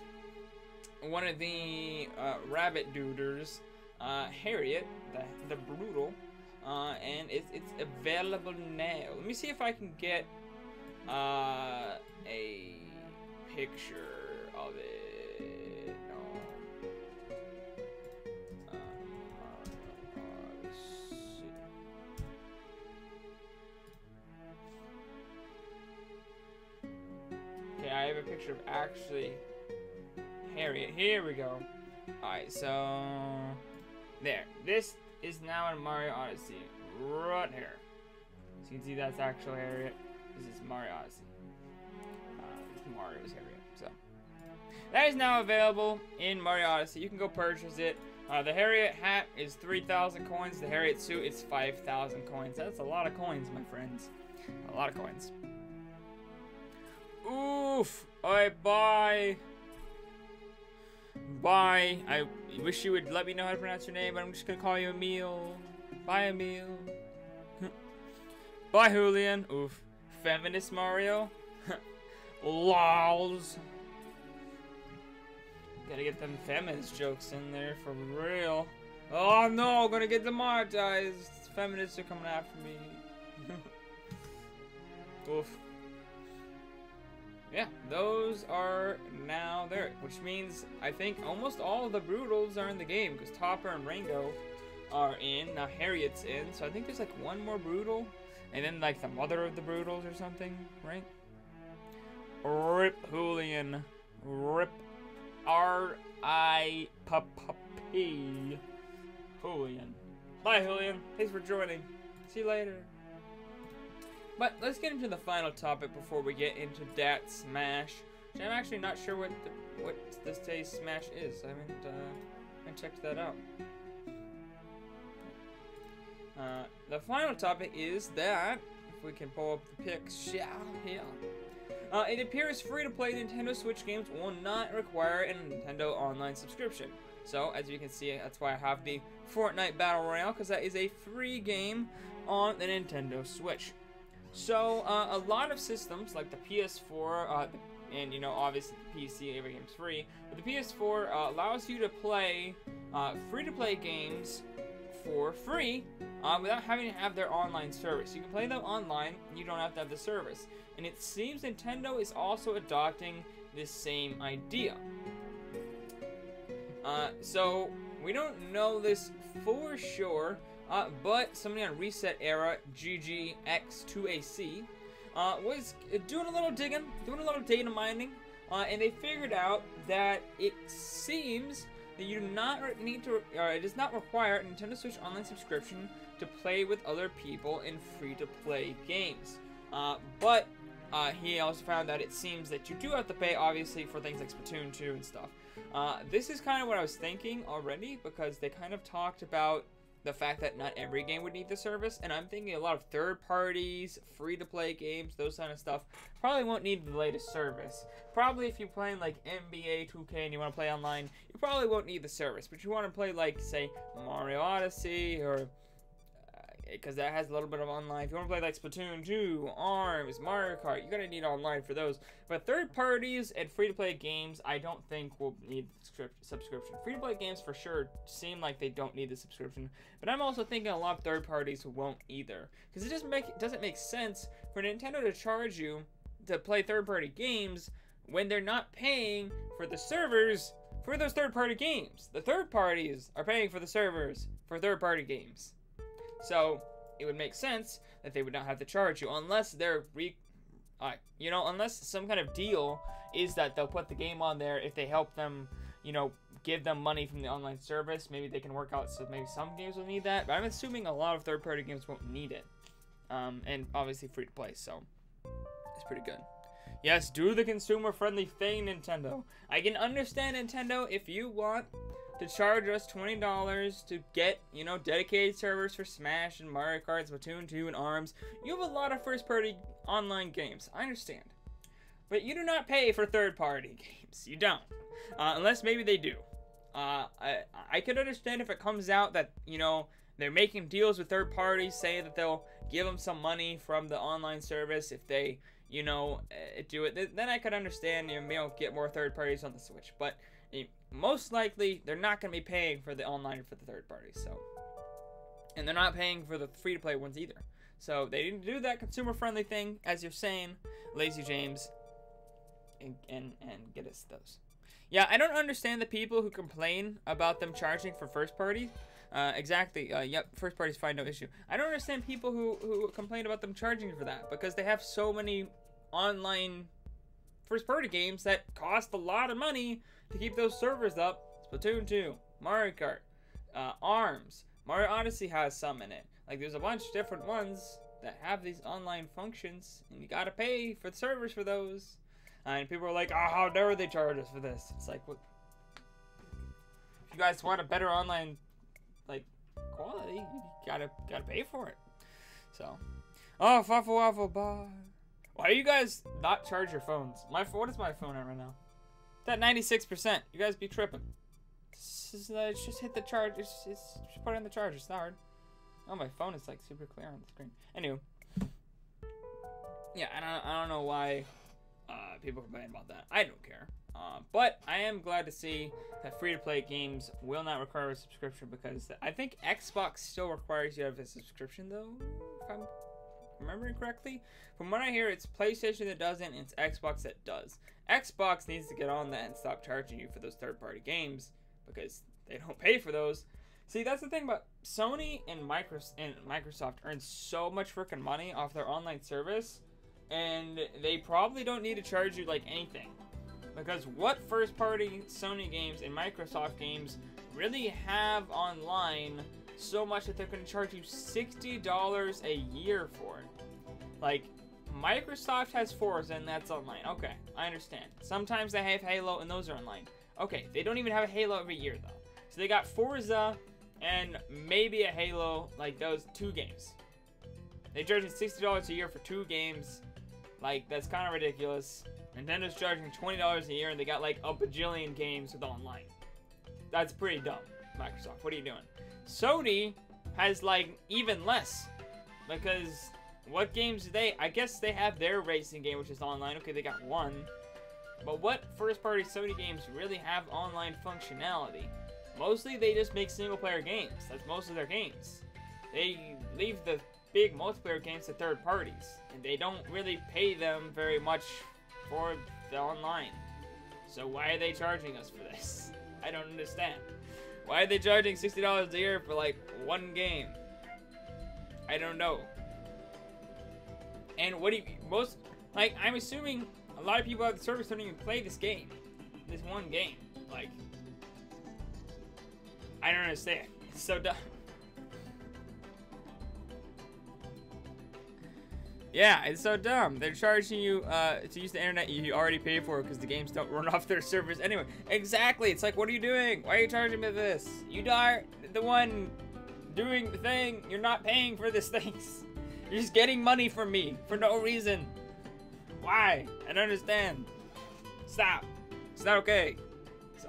one of the rabbit duders, Harriet, the brutal, and it's available now. Let me see if I can get a picture of it. No. Okay, I have a picture of actually Harriet. Here we go. Alright, so there. This is now in Mario Odyssey. Right here. So you can see that's actual Harriet. This is Mario Odyssey. Mario's Harriet. So that is now available in Mario Odyssey. You can go purchase it. The Harriet hat is 3,000 coins. The Harriet suit is 5,000 coins. That's a lot of coins, my friends. A lot of coins. Oof. Alright, bye. Bye. I wish you would let me know how to pronounce your name, but I'm just gonna call you Emil. Bye, Emil. Bye, Julian. Oof. Feminist Mario. Lols. Gotta get them feminist jokes in there for real. Oh no, gonna get demonetized. Feminists are coming after me. Oof. Yeah, those are now there, which means I think almost all of the Brutals are in the game, because Topper and Ringo are in. Now Harriet's in, so I think there's like one more Brutal, and then like the mother of the Brutals or something, right? Rip Julian. Rip R-I-P-P. Julian. Bye, Julian. Thanks for joining. See you later. But let's get into the final topic before we get into Dat Smash. Which I'm actually not sure what this day's Smash is. I haven't checked that out. The final topic is that, if we can pull up the picture here. It appears free-to-play Nintendo Switch games will not require a Nintendo Online subscription. So, as you can see, that's why I have the Fortnite Battle Royale, because that is a free game on the Nintendo Switch. So, a lot of systems, like the PS4, and, you know, obviously the PC, every game's free, but the PS4 allows you to play free-to-play games for free without having to have their online service. You can play them online, you don't have to have the service. And it seems Nintendo is also adopting this same idea. So, we don't know this for sure, but somebody on Reset Era, GGX2AC, was doing a little digging, doing a little data mining, and they figured out that it seems that you do not need to, it does not require a Nintendo Switch Online subscription to play with other people in free-to-play games. But he also found that it seems that you do have to pay, obviously, for things like Splatoon 2 and stuff. This is kind of what I was thinking already, because they kind of talked about the fact that not every game would need the service, and I'm thinking a lot of third parties, free-to-play games, those kind of stuff, probably won't need the latest service. Probably if you're playing like NBA 2K and you want to play online, you probably won't need the service, but you want to play like, say, Mario Odyssey, or because that has a little bit of online. If you want to play like Splatoon 2, ARMS, Mario Kart, you're gonna need online for those. But third parties and free-to-play games, I don't think will need subscription. Free-to-play games for sure seem like they don't need the subscription, but I'm also thinking a lot of third parties won't either, because it doesn't make sense for Nintendo to charge you to play third-party games when they're not paying for the servers for those third-party games. The third parties are paying for the servers for third-party games. So it would make sense that they would not have to charge you unless they're unless some kind of deal is that they'll put the game on there if they help them, give them money from the online service. Maybe they can work out, so maybe some games will need that, but I'm assuming a lot of third-party games won't need it. And obviously free to play, so it's pretty good. Yes, do the consumer-friendly thing, Nintendo. I can understand, Nintendo, if you want to charge us $20 to get, dedicated servers for Smash and Mario Kart, Splatoon 2, and ARMS. You have a lot of first-party online games. I understand. But you do not pay for third-party games. You don't. Unless maybe they do. I could understand if it comes out that, they're making deals with third parties, saying that they'll give them some money from the online service if they, do it. Then I could understand, get more third parties on the Switch. But most likely, they're not going to be paying for the online for the third parties. So, and they're not paying for the free-to-play ones either. So they need to do that consumer-friendly thing, as you're saying, Lazy James, and get us those. Yeah, I don't understand the people who complain about them charging for first party. Exactly. Yep, first party's fine, no issue. I don't understand people who complain about them charging for that, because they have so many online first party games that cost a lot of money to keep those servers up. Splatoon 2, Mario Kart, ARMS, Mario Odyssey has some in it. Like, there's a bunch of different ones that have these online functions, and you gotta pay for the servers for those. And people are like, oh, how dare they charge us for this? It's like, what? If you guys want a better online, quality, you gotta pay for it. So, oh, Waffle Waffle Bar. Why do you guys not charge your phones? What is my phone at right now? It's at 96%. You guys be tripping. Just hit the charge. Just put it in the charge. It's not hard. Oh, my phone is like super clear on the screen. Anyway, yeah, I don't know why people complain about that. I don't care. But I am glad to see that free-to-play games will not require a subscription, because I think Xbox still requires you to have a subscription, though, if I'm remembering correctly. From what I hear, it's PlayStation that doesn't, and it's Xbox that does. Xbox needs to get on that and stop charging you for those third-party games, because they don't pay for those. See, that's the thing about Sony and Microsoft earn so much freaking money off their online service, and they probably don't need to charge you like anything. Because what first-party Sony games and Microsoft games really have online so much that they're going to charge you $60 a year for it? Like, Microsoft has Forza and that's online. Okay, I understand. Sometimes they have Halo and those are online. Okay, they don't even have a Halo every year though. So they got Forza and maybe a Halo, like those 2 games. They charge you $60 a year for 2 games. Like, that's kind of ridiculous. Nintendo's charging $20 a year and they got like a bajillion games with online. That's pretty dumb, Microsoft. What are you doing? Sony has like even less, because what games do they? I guess they have their racing game, which is online. Okay, they got 1. But what first-party Sony games really have online functionality? Mostly they just make single-player games. That's most of their games. They leave the big multiplayer games to third parties, and they don't really pay them very much for the online. So why are they charging us for this? I don't understand. Why are they charging $60 a year for like 1 game? I don't know. And what do you, I'm assuming a lot of people at the service don't even play this game. This one game. Like, I don't understand. It's so dumb. Yeah, it's so dumb. They're charging you to use the internet you already pay for because the games don't run off their servers anyway. Exactly. It's like, what are you doing? Why are you charging me this? You are the one doing the thing. You're not paying for these things. You're just getting money from me for no reason. Why? I don't understand. Stop. It's not okay. So,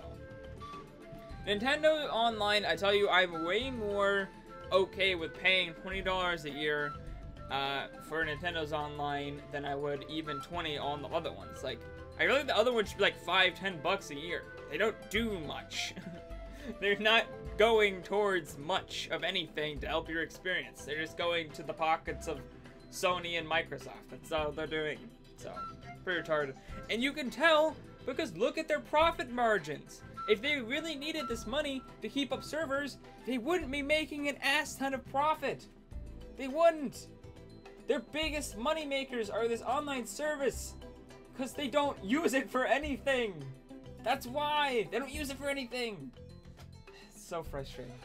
Nintendo Online, I tell you, I'm way more okay with paying $20 a year for Nintendo's online than I would even 20 on the other ones. Like, I really think the other ones should be like $5-10 a year. They don't do much. They're not going towards much of anything to help your experience. They're just going to the pockets of Sony and Microsoft. That's all they're doing. So, pretty retarded. And you can tell because look at their profit margins. If they really needed this money to keep up servers, they wouldn't be making an ass ton of profit. They wouldn't. Their biggest money makers are this online service because they don't use it for anything. That's why. They don't use it for anything. It's so frustrating.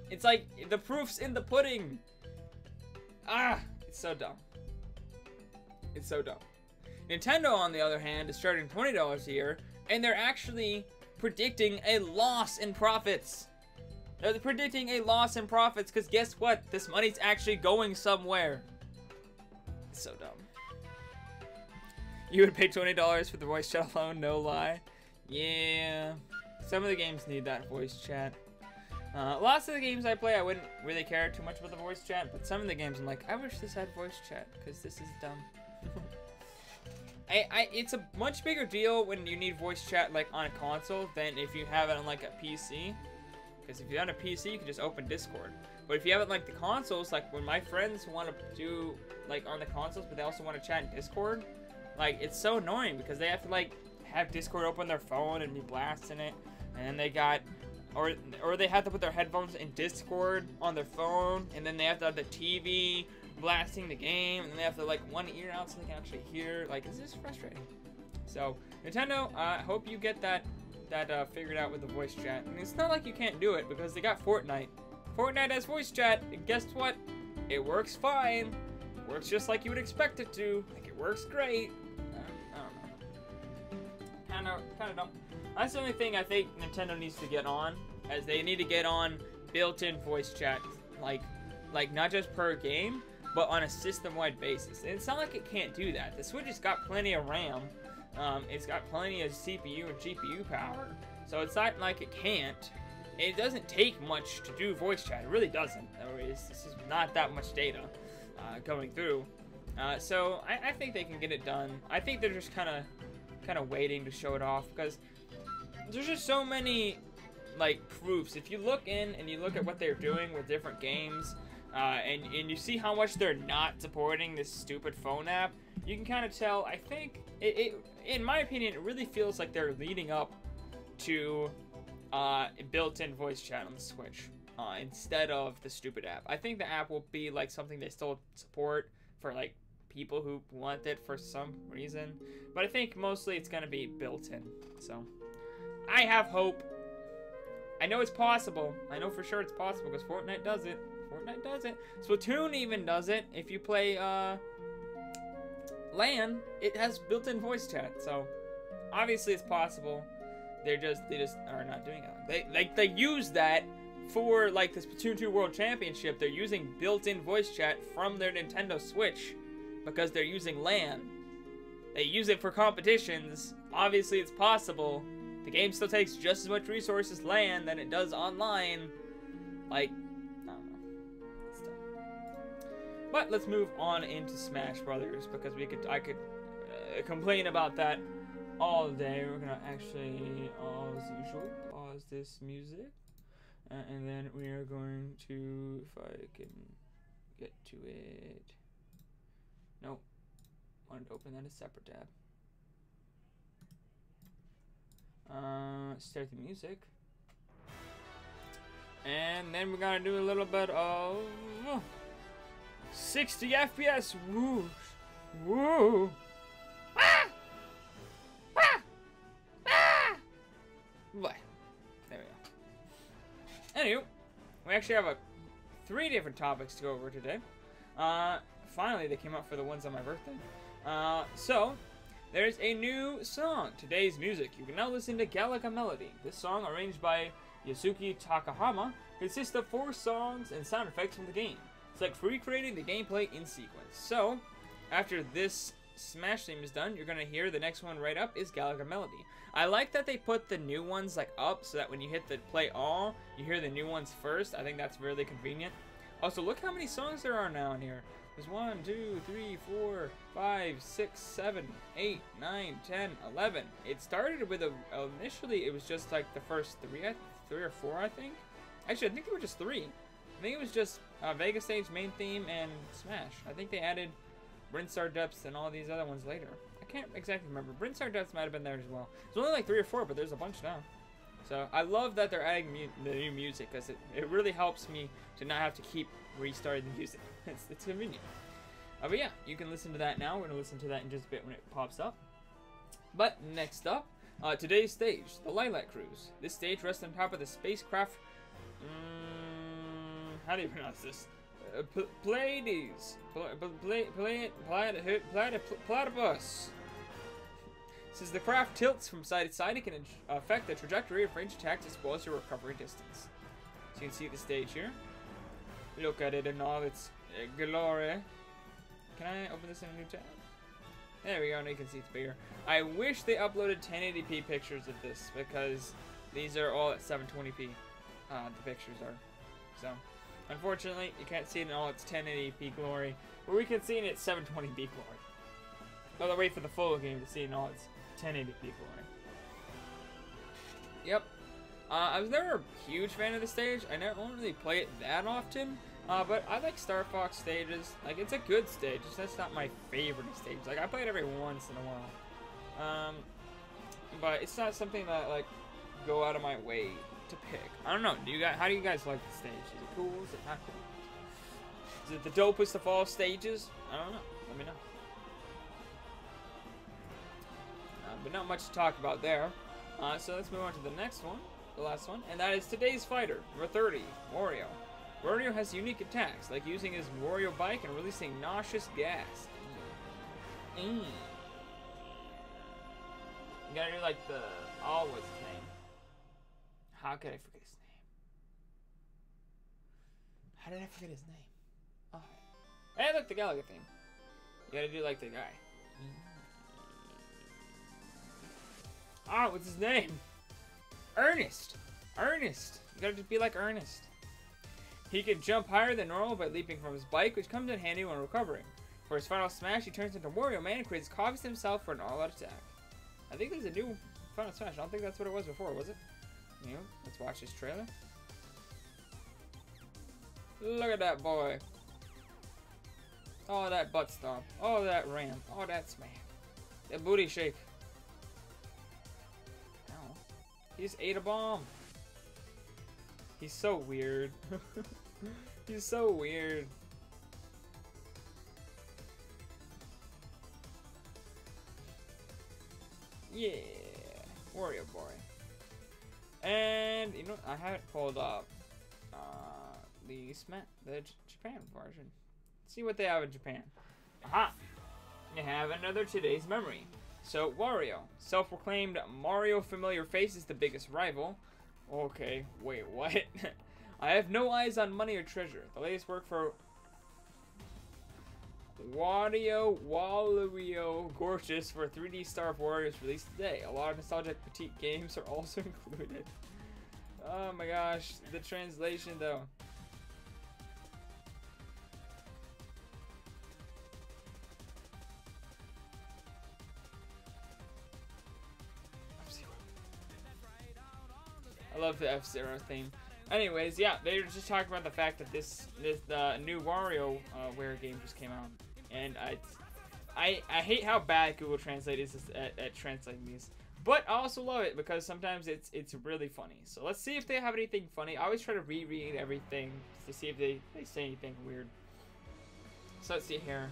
It's like the proof's in the pudding. Ah, it's so dumb. It's so dumb. Nintendo, on the other hand, is charging $20 a year, and they're actually predicting a loss in profits. They're predicting a loss in profits because guess what? This money's actually going somewhere. It's so dumb. You would pay $20 for the voice chat alone, no lie. Yeah. Some of the games need that voice chat. Lots of the games I play, I wouldn't really care too much about the voice chat, but some of the games I'm like, I wish this had voice chat because this is dumb. It's a much bigger deal when you need voice chat like on a console than if you have it on like a PC. Because if you're on a PC, you can just open Discord. But if you have it like the consoles, like when my friends want to do like on the consoles, but they also want to chat in Discord, like it's so annoying because they have to like have Discord open on their phone and be blasting it, and they got, or they have to put their headphones in Discord on their phone, and then they have to have the TV blasting the game, and then they have to like one ear out so they can actually hear. Like, it's just frustrating. So Nintendo, I hope you get that figured out with the voice chat. And it's not like you can't do it because they got Fortnite. Fortnite has voice chat, and guess what? It works fine. It works just like you would expect it to. Like, it works great. I don't know. Kind of dumb. That's the only thing I think Nintendo needs to get on, as they need to get on built-in voice chat, like not just per game, but on a system-wide basis. And it's not like it can't do that. The Switch has got plenty of RAM. It's got plenty of CPU and GPU power, so it's not like it can't. It doesn't take much to do voice chat. It really doesn't. This is not that much data going through. So I think they can get it done. I think they're just kind of waiting to show it off because there's just so many like proofs. If you look in and you look at what they're doing with different games, and you see how much they're not supporting this stupid phone app, you can kind of tell. I think in my opinion, it really feels like they're leading up to built-in voice chat on the Switch instead of the stupid app. I think the app will be like something they still support for like people who want it for some reason, but I think mostly it's gonna be built-in. So I have hope. I know it's possible. I know for sure it's possible because Fortnite does it. Fortnite does it. Splatoon even does it. If you play LAN, it has built-in voice chat. So obviously it's possible. They just are not doing it. They use that for like the Splatoon 2 World Championship. They're using built-in voice chat from their Nintendo Switch because they're using LAN. They use it for competitions. Obviously it's possible. The game still takes just as much resources LAN than it does online. Like, I don't know. It's dumb. But let's move on into Smash Brothers because I could complain about that all day. We're gonna actually, as usual, pause this music, and then we are going to, if I can get to it. Nope. Wanted to open that as a separate tab. Start the music, and then we're gonna do a little bit of 60 FPS. Woo, woo. Ah! Ah! Ah! What? There we go. Anywho, we actually have 3 different topics to go over today. Finally, they came out for the ones on my birthday. So there's a new song, Today's Music. You can now listen to Galaga Melody. This song, arranged by Yasuki Takahama, consists of 4 songs and sound effects from the game. It's like recreating the gameplay in sequence. So, after this Smash theme is done, you're going to hear the next one right up is Galaga Melody. I like that they put the new ones like up so that when you hit the play all, you hear the new ones first. I think that's really convenient. Also, look how many songs there are now in here. There's 1, 2, 3, 4, 5, 6, 7, 8, 9, 10, 11. It started with initially it was just like the first three or four, I think. Actually, I think there were just 3. I think it was just Vega Stage, main theme, and Smash. I think they added Brinstar Depths and all these other ones later. I can't exactly remember. Brinstar Depths might have been there as well. It's only like 3 or 4, but there's a bunch now. So I love that they're adding the new music, because it really helps me to not have to keep restarting the music. It's convenient. But yeah, you can listen to that now. We're going to listen to that in just a bit when it pops up. But next up, today's stage, the Lilac Cruise. This stage rests on top of the spacecraft... how do you pronounce this? Pleiades. Platypus. Since the craft tilts from side to side, it can affect the trajectory of ranged attacks as well as your recovery distance. So you can see the stage here. Look at it in all its glory. Can I open this in a new tab? There we go, now you can see it's bigger. I wish they uploaded 1080p pictures of this, because these are all at 720p. The pictures are. So, unfortunately, you can't see it in all its 1080p glory, but we can see it at 720p glory. I'll wait for the full game to see it in all its 1080p glory. Yep. I was never a huge fan of the stage. I don't really play it that often. But I like Star Fox stages. Like, it's a good stage. It's just not my favorite stage. Like, I play it every once in a while. But it's not something that, like, go out of my way to pick. I don't know. How do you guys like the stage? Is it cool? Is it not cool? Is it the dopest of all stages? I don't know. Let me know. But not much to talk about there. So let's move on to the next one. The last one. And that is today's fighter. Number 30. Wario. Wario has unique attacks, like using his Wario bike and releasing nauseous gas. You gotta do like the... Oh, what's his name? How could I forget his name? How did I forget his name? Oh. Hey, look, the Galaga thing. You gotta do like the guy. Ah, what's his name? Ernest. Ernest. You gotta just be like Ernest. He can jump higher than normal by leaping from his bike, which comes in handy when recovering. For his final smash, he turns into Wario Man and creates copies of himself for an all-out attack. I think there's a new final smash. I don't think that's what it was before, was it? You know, let's watch this trailer. Look at that boy. Oh, that butt stomp. Oh, that ramp. Oh, that smack. That booty shake. Ow. He just ate a bomb. He's so weird. He's so weird. Yeah, Wario boy. And you know, I haven't pulled up the Japan version. See what they have in Japan. Aha! You have another today's memory. So Wario, self-proclaimed Mario familiar face, is the biggest rival. Okay, wait, what? I have no eyes on money or treasure. The latest work for Wario Gorgeous for 3D Star of Warriors released today. A lot of nostalgic petite games are also included. Oh my gosh, the translation though. I love the F-Zero theme. Anyways, yeah, they were just talking about the fact that this new WarioWare game just came out, and I hate how bad Google Translate is at translating these, but I also love it because sometimes it's really funny. So let's see if they have anything funny. I always try to reread everything to see if they say anything weird. So let's see here.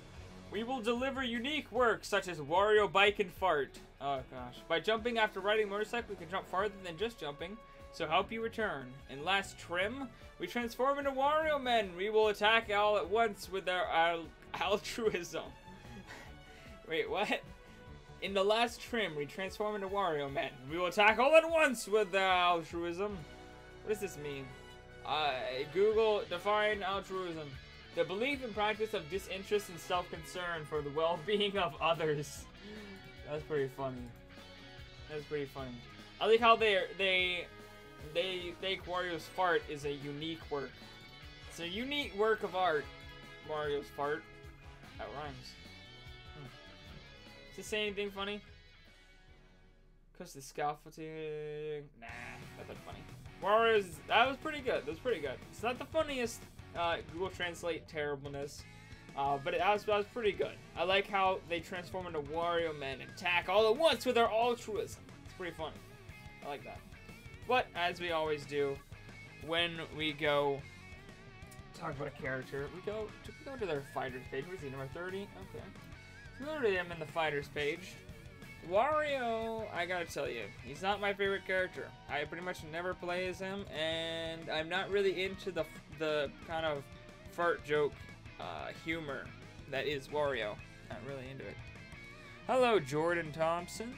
We will deliver unique work such as Wario Bike and Fart. Oh gosh! By jumping after riding a motorcycle, we can jump farther than just jumping. So help you return. In last trim, we transform into Wario Men. We will attack all at once with our altruism. Wait, what? In the last trim, we transform into Wario Men. We will attack all at once with our altruism. What does this mean? Google, define altruism. The belief and practice of disinterest and self-concern for the well-being of others. That's pretty funny. That's pretty funny. I like how they think Wario's fart is a unique work. It's a unique work of art. Mario's fart. That rhymes. Does it say anything funny? Cause the scaffolding. Nah, nothing funny. Mario's. That was pretty good. That was pretty good. It's not the funniest Google Translate terribleness. But that was pretty good. I like how they transform into Wario Man and attack all at once with their altruism. It's pretty funny. I like that. But, as we always do, when we go talk about a character, we go to their fighters page. Where's he, number 30? Okay. So go to him in the fighters page. Wario, I gotta tell you, he's not my favorite character. I pretty much never play as him, and I'm not really into the kind of fart joke humor that is Wario. Not really into it. Hello, Jordan Thompson.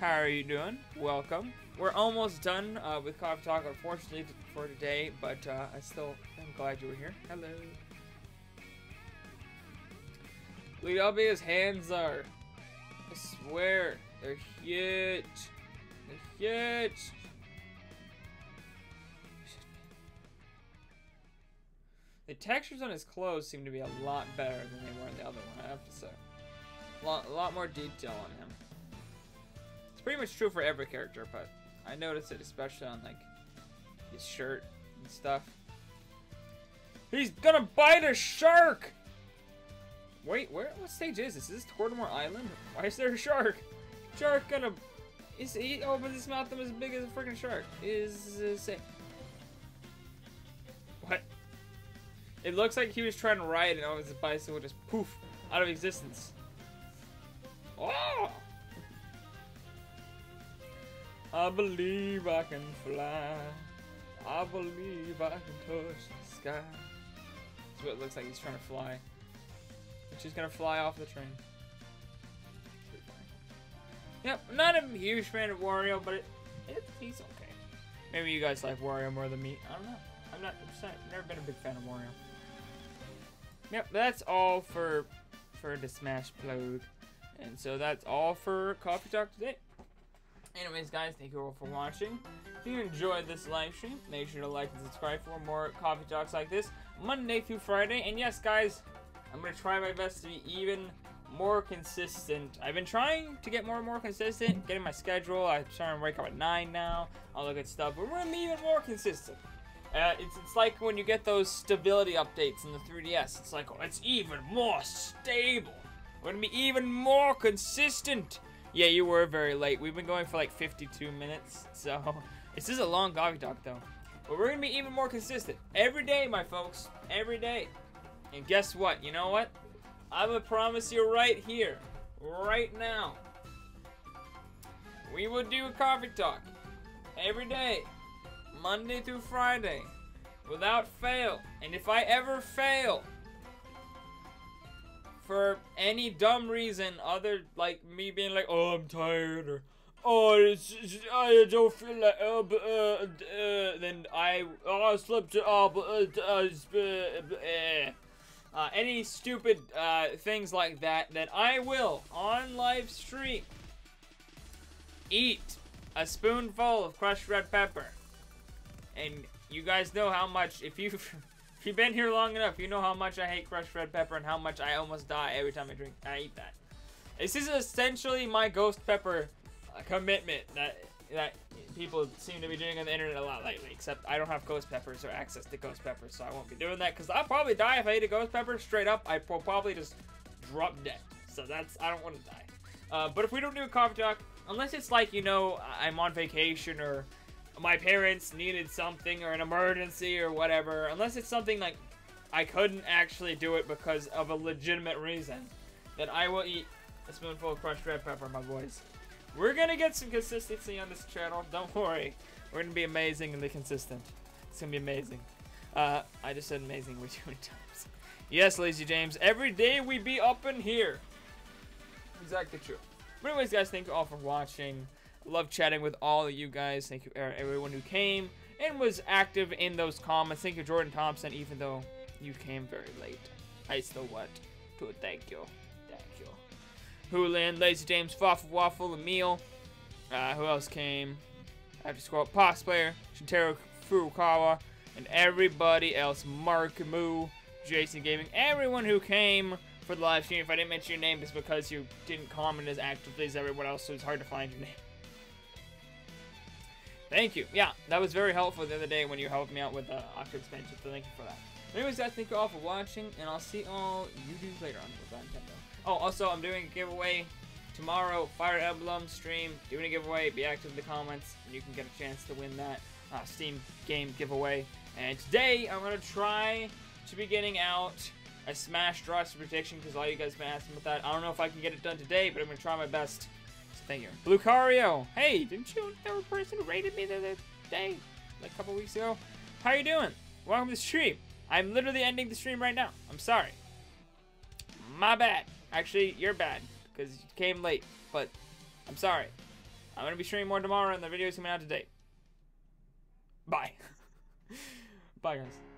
How are you doing? Welcome. We're almost done with Coffee Talk, unfortunately, for today, but I still am glad you were here. Hello. Look how big his hands are. I swear, they're huge. They're huge. The textures on his clothes seem to be a lot better than they were in the other one, I have to say. A lot more detail on him. It's pretty much true for every character, but I noticed it especially on, like, his shirt and stuff. He's gonna bite a shark! Wait, what stage is this? Is this Tortimore Island? Why is there a shark? Shark gonna... He opens his mouth as big as a freaking shark. What? It looks like he was trying to ride and his bicycle just poof out of existence. Oh! I believe I can fly. I believe I can touch the sky. That's what it looks like. He's trying to fly. And she's gonna fly off the train. Yep, not a huge fan of Wario, but he's okay. Maybe you guys like Wario more than me. I don't know. I've never been a big fan of Wario. Yep, that's all for the Smash Plug. And so that's all for Coffee Talk today. Anyways, guys, thank you all for watching. If you enjoyed this live stream, make sure to like and subscribe for more Coffee Talks like this, Monday through Friday. And yes, guys, I'm going to try my best to be even more consistent. I've been trying to get more and more consistent, getting my schedule. I'm trying to wake up at 9 now, all that good stuff. But we're going to be even more consistent. It's like when you get those stability updates in the 3DS. It's like, oh, it's even more stable. We're going to be even more consistent. Yeah, you were very late. We've been going for like 52 minutes. So, this is a long Coffee Talk, though. But we're going to be even more consistent. Every day, my folks. Every day. And guess what? You know what? I'm going to promise you right here. Right now. We will do a Coffee Talk. Every day. Monday through Friday. Without fail. And if I ever fail, for any dumb reason other like me being like, oh, I'm tired, or oh, I don't feel like then I slept any stupid things like that, then I will on live stream eat a spoonful of crushed red pepper. And you guys know how much, if you've been here long enough, you know how much I hate crushed red pepper and how much I almost die every time I eat that. This is essentially my ghost pepper commitment that people seem to be doing on the internet a lot lately, except I don't have ghost peppers or access to ghost peppers, so I won't be doing that, because I'll probably die if I eat a ghost pepper. Straight up, I will probably just drop dead. So I don't want to die. But if we don't do a Coffee Talk, unless it's like, you know, I'm on vacation or my parents needed something or an emergency or whatever, unless it's something like I couldn't actually do it because of a legitimate reason, then I will eat a spoonful of crushed red pepper, my boys. We're gonna get some consistency on this channel, don't worry. We're gonna be amazingly consistent. It's gonna be amazing. I just said amazing way too many times. Yes, Lazy James, every day we be up in here. Exactly true. But anyways, guys, thank you all for watching. Love chatting with all of you guys. Thank you everyone who came and was active in those comments. Thank you, Jordan Thompson, even though you came very late. I still want to thank you. Thank you. Hoolin, Lazy James, Waffle, Emil. Who else came? I have to scroll up. Pox Player, Shintaro Furukawa, and everybody else. Mark, Moo, Jason Gaming, everyone who came for the live stream. If I didn't mention your name, it's because you didn't comment as actively as everyone else, so it's hard to find your name. Thank you. Yeah, that was very helpful the other day when you helped me out with the Octo expansion, so thank you for that. Anyways, guys, thank you all for watching, and I'll see all you do later on with Nintendo. Oh, also, I'm doing a giveaway tomorrow, Fire Emblem stream, doing a giveaway. Be active in the comments, and you can get a chance to win that Steam game giveaway. And today, I'm going to try to be getting out a Smash Drops prediction, because all you guys have been asking about that. I don't know if I can get it done today, but I'm going to try my best. So thank you. Lucario, hey, didn't you know the person who rated me the other day, like a couple weeks ago? How you doing? Welcome to the stream. I'm literally ending the stream right now. I'm sorry. My bad. Actually, you're bad, because you came late, but I'm sorry. I'm going to be streaming more tomorrow, and the video is coming out today. Bye. Bye, guys.